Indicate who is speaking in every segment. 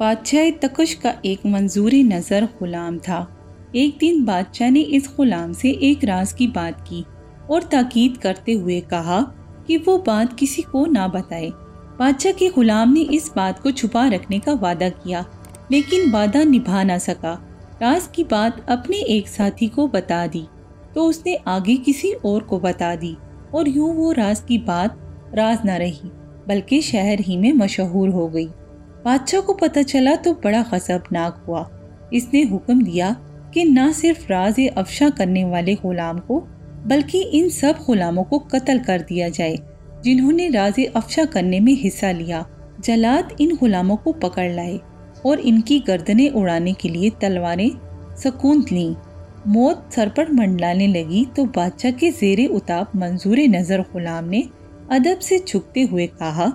Speaker 1: بادشاہ تکش کا ایک منظور نظر غلام تھا۔ ایک دن بادشاہ نے اس غلام سے ایک راز کی بات کی اور تاکید کرتے ہوئے کہا کہ وہ بات کسی کو نہ بتائے۔ بادشاہ کے غلام نے اس بات کو چھپا رکھنے کا وعدہ کیا، لیکن وعدہ نبھا نہ سکا۔ راز کی بات اپنے ایک ساتھی کو بتا دی تو اس نے آگے کسی اور کو بتا دی، اور یوں وہ راز کی بات راز نہ رہی بلکہ شہر ہی میں مشہور ہو گئی۔ بادشاہ کو پتہ چلا تو بڑا غضبناک ہوا۔ اس نے حکم دیا کہ نہ صرف راز افشا کرنے والے غلام کو بلکہ ان سب غلاموں کو قتل کر دیا جائے جنہوں نے راز افشا کرنے میں حصہ لیا۔ جلاد ان غلاموں کو پکڑ لائے اور ان کی گردنیں اڑانے کے لیے تلواریں سکوند لیں۔ موت سر پر منڈلانے لگی تو بادشاہ کے زیر اتاب منظور نظر غلام نے ادب سے جھکتے ہوئے کہا،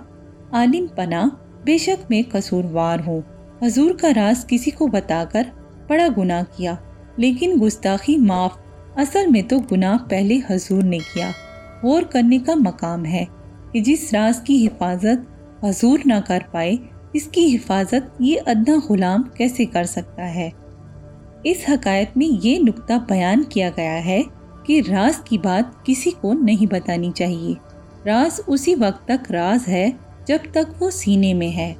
Speaker 1: عالم پناہ، بے شک میں قصوروار ہوں۔ حضور کا راز کسی کو بتا کر بڑا گناہ کیا، لیکن گستاخی معاف، اصل میں تو گناہ پہلے حضور نے کیا۔ غور کرنے کا مقام ہے کہ جس راز کی حفاظت حضور نہ کر پائے، اس کی حفاظت یہ ادنا غلام کیسے کر سکتا ہے؟ اس حکایت میں یہ نکتہ بیان کیا گیا ہے کہ راز کی بات کسی کو نہیں بتانی چاہیے۔ راز اسی وقت تک راز ہے جب تک وہ سینے میں ہے۔